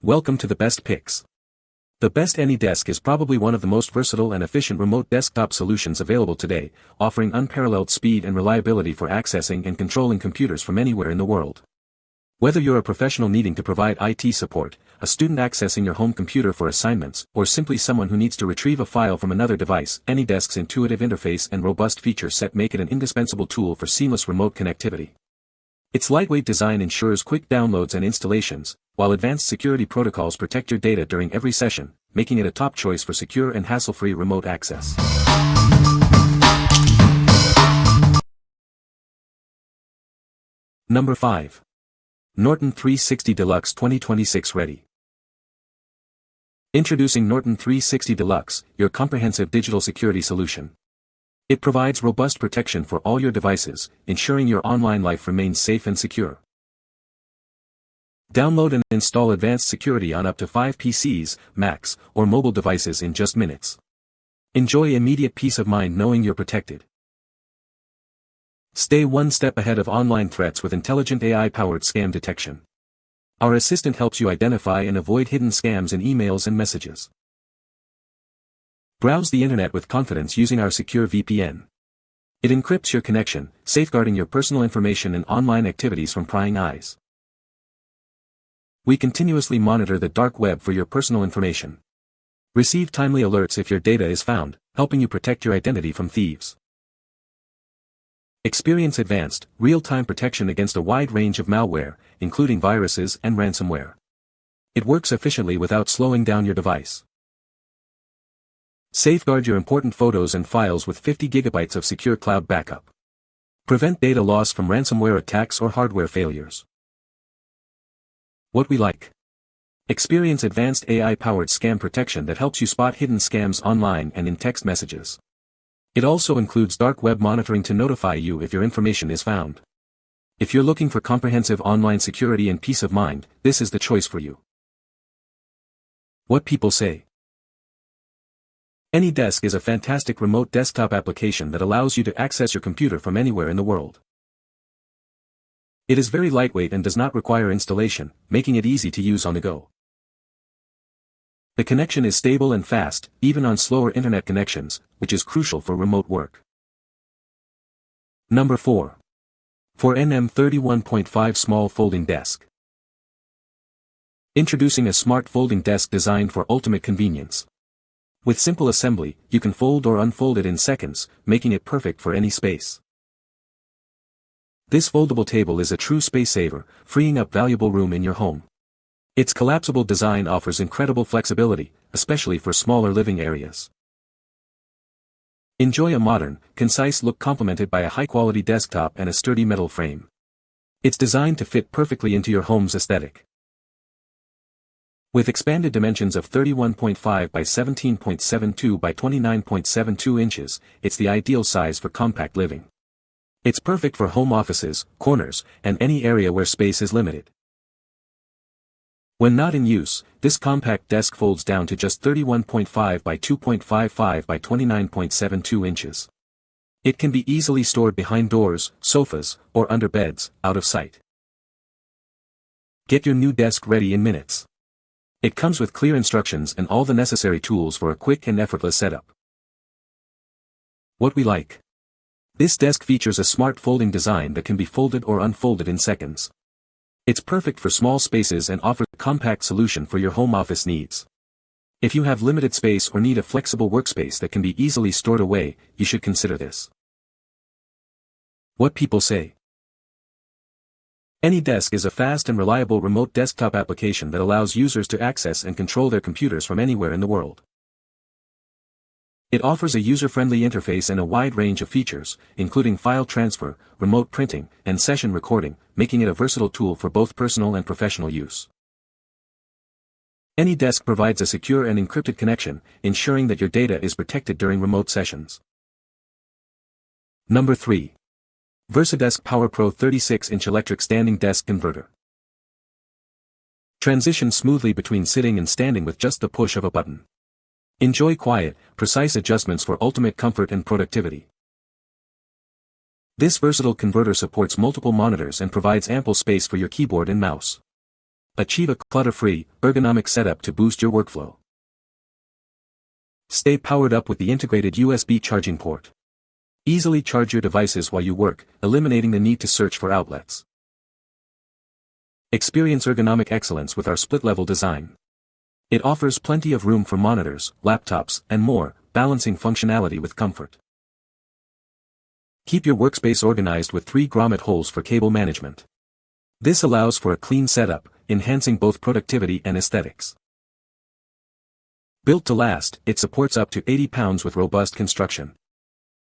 Welcome to the best picks. The best AnyDesk is probably one of the most versatile and efficient remote desktop solutions available today, offering unparalleled speed and reliability for accessing and controlling computers from anywhere in the world. Whether you're a professional needing to provide IT support, a student accessing your home computer for assignments, or simply someone who needs to retrieve a file from another device, AnyDesk's intuitive interface and robust feature set make it an indispensable tool for seamless remote connectivity. Its lightweight design ensures quick downloads and installations, while advanced security protocols protect your data during every session, making it a top choice for secure and hassle-free remote access. Number 5. Norton 360 Deluxe 2026 Ready. Introducing Norton 360 Deluxe, your comprehensive digital security solution. It provides robust protection for all your devices, ensuring your online life remains safe and secure. Download and install advanced security on up to 5 PCs, Macs, or mobile devices in just minutes. Enjoy immediate peace of mind knowing you're protected. Stay one step ahead of online threats with intelligent AI-powered scam detection. Our assistant helps you identify and avoid hidden scams in emails and messages. Browse the internet with confidence using our secure VPN. It encrypts your connection, safeguarding your personal information and online activities from prying eyes. We continuously monitor the dark web for your personal information. Receive timely alerts if your data is found, helping you protect your identity from thieves. Experience advanced, real-time protection against a wide range of malware, including viruses and ransomware. It works efficiently without slowing down your device. Safeguard your important photos and files with 50 GB of secure cloud backup. Prevent data loss from ransomware attacks or hardware failures. What we like. Experience advanced AI-powered scam protection that helps you spot hidden scams online and in text messages. It also includes dark web monitoring to notify you if your information is found. If you're looking for comprehensive online security and peace of mind, this is the choice for you. What people say. AnyDesk is a fantastic remote desktop application that allows you to access your computer from anywhere in the world. It is very lightweight and does not require installation, making it easy to use on the go. The connection is stable and fast, even on slower internet connections, which is crucial for remote work. Number 4. For NM 31.5 Small Folding Desk. Introducing a smart folding desk designed for ultimate convenience. With simple assembly, you can fold or unfold it in seconds, making it perfect for any space. This foldable table is a true space saver, freeing up valuable room in your home. Its collapsible design offers incredible flexibility, especially for smaller living areas. Enjoy a modern, concise look complemented by a high-quality desktop and a sturdy metal frame. It's designed to fit perfectly into your home's aesthetic. With expanded dimensions of 31.5 by 17.72 by 29.72 inches, it's the ideal size for compact living. It's perfect for home offices, corners, and any area where space is limited. When not in use, this compact desk folds down to just 31.5 by 2.55 by 29.72 inches. It can be easily stored behind doors, sofas, or under beds, out of sight. Get your new desk ready in minutes. It comes with clear instructions and all the necessary tools for a quick and effortless setup. What we like. This desk features a smart folding design that can be folded or unfolded in seconds. It's perfect for small spaces and offers a compact solution for your home office needs. If you have limited space or need a flexible workspace that can be easily stored away, you should consider this. What people say. AnyDesk is a fast and reliable remote desktop application that allows users to access and control their computers from anywhere in the world. It offers a user-friendly interface and a wide range of features, including file transfer, remote printing, and session recording, making it a versatile tool for both personal and professional use. AnyDesk provides a secure and encrypted connection, ensuring that your data is protected during remote sessions. Number 3. VERSADESK PowerPro 36-inch electric standing desk converter. Transition smoothly between sitting and standing with just the push of a button. Enjoy quiet, precise adjustments for ultimate comfort and productivity. This versatile converter supports multiple monitors and provides ample space for your keyboard and mouse. Achieve a clutter-free, ergonomic setup to boost your workflow. Stay powered up with the integrated USB charging port. Easily charge your devices while you work, eliminating the need to search for outlets. Experience ergonomic excellence with our split-level design. It offers plenty of room for monitors, laptops, and more, balancing functionality with comfort. Keep your workspace organized with 3 grommet holes for cable management. This allows for a clean setup, enhancing both productivity and aesthetics. Built to last, it supports up to 80 pounds with robust construction.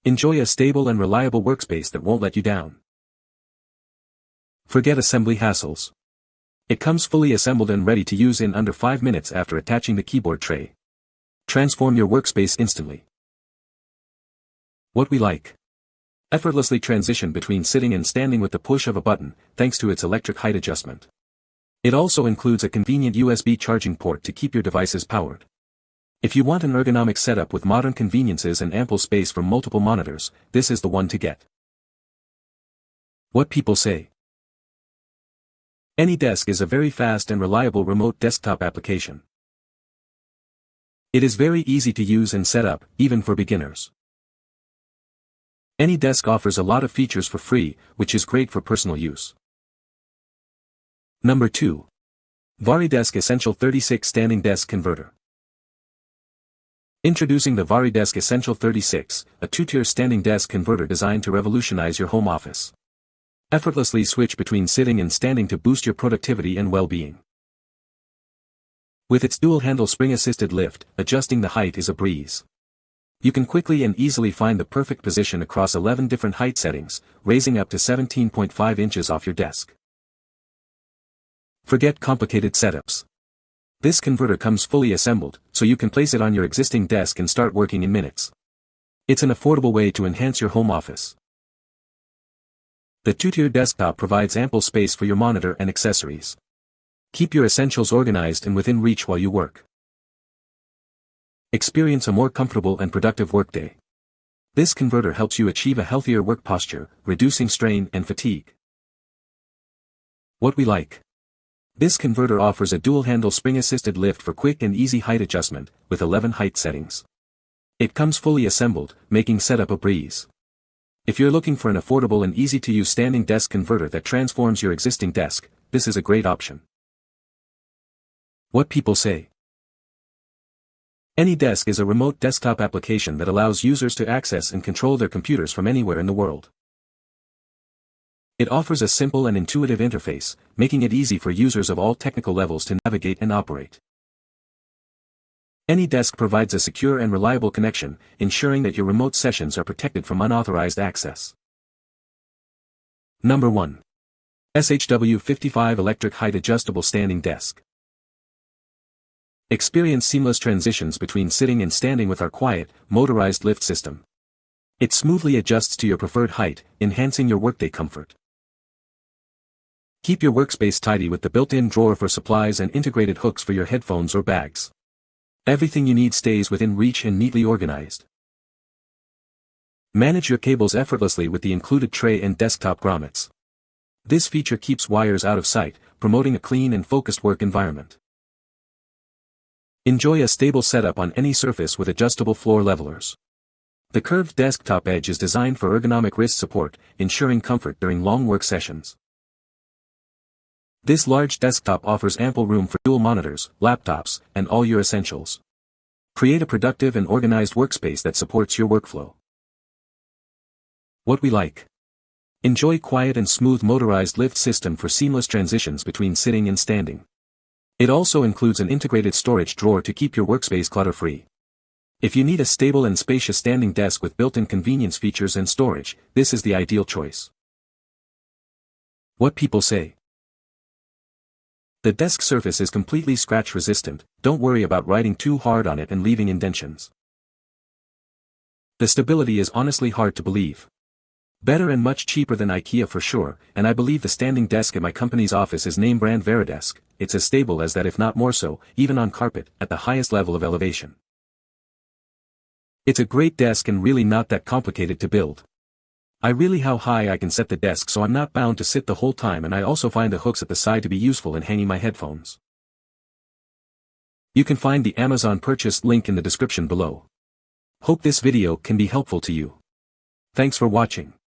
Enjoy a stable and reliable workspace that won't let you down. Forget assembly hassles. It comes fully assembled and ready to use in under 5 minutes after attaching the keyboard tray. Transform your workspace instantly. What we like. Effortlessly transition between sitting and standing with the push of a button, thanks to its electric height adjustment. It also includes a convenient USB charging port to keep your devices powered. If you want an ergonomic setup with modern conveniences and ample space for multiple monitors, this is the one to get. What people say. AnyDesk is a very fast and reliable remote desktop application. It is very easy to use and set up, even for beginners. AnyDesk offers a lot of features for free, which is great for personal use. Number 2. VariDesk Essential 36 Standing Desk Converter. Introducing the VariDesk Essential 36, a 2-tier standing desk converter designed to revolutionize your home office. Effortlessly switch between sitting and standing to boost your productivity and well-being. With its dual-handle spring-assisted lift, adjusting the height is a breeze. You can quickly and easily find the perfect position across 11 different height settings, raising up to 17.5 inches off your desk. Forget complicated setups. This converter comes fully assembled, so you can place it on your existing desk and start working in minutes. It's an affordable way to enhance your home office. The 2-tier desktop provides ample space for your monitor and accessories. Keep your essentials organized and within reach while you work. Experience a more comfortable and productive workday. This converter helps you achieve a healthier work posture, reducing strain and fatigue. What we like. This converter offers a dual-handle spring-assisted lift for quick and easy height adjustment, with 11 height settings. It comes fully assembled, making setup a breeze. If you're looking for an affordable and easy-to-use standing desk converter that transforms your existing desk, this is a great option. What people say. AnyDesk is a remote desktop application that allows users to access and control their computers from anywhere in the world. It offers a simple and intuitive interface, making it easy for users of all technical levels to navigate and operate. AnyDesk provides a secure and reliable connection, ensuring that your remote sessions are protected from unauthorized access. Number 1. SHW55 Electric Height Adjustable Standing Desk. Experience seamless transitions between sitting and standing with our quiet, motorized lift system. It smoothly adjusts to your preferred height, enhancing your workday comfort. Keep your workspace tidy with the built-in drawer for supplies and integrated hooks for your headphones or bags. Everything you need stays within reach and neatly organized. Manage your cables effortlessly with the included tray and desktop grommets. This feature keeps wires out of sight, promoting a clean and focused work environment. Enjoy a stable setup on any surface with adjustable floor levelers. The curved desktop edge is designed for ergonomic wrist support, ensuring comfort during long work sessions. This large desktop offers ample room for dual monitors, laptops, and all your essentials. Create a productive and organized workspace that supports your workflow. What we like. Enjoy quiet and smooth motorized lift system for seamless transitions between sitting and standing. It also includes an integrated storage drawer to keep your workspace clutter-free. If you need a stable and spacious standing desk with built-in convenience features and storage, this is the ideal choice. What people say. The desk surface is completely scratch-resistant, don't worry about writing too hard on it and leaving indentions. The stability is honestly hard to believe. Better and much cheaper than IKEA for sure, and I believe the standing desk at my company's office is name brand VariDesk. It's as stable as that, if not more so, even on carpet, at the highest level of elevation. It's a great desk and really not that complicated to build. I really how high I can set the desk so I'm not bound to sit the whole time, and I also find the hooks at the side to be useful in hanging my headphones. You can find the Amazon purchase link in the description below. Hope this video can be helpful to you. Thanks for watching.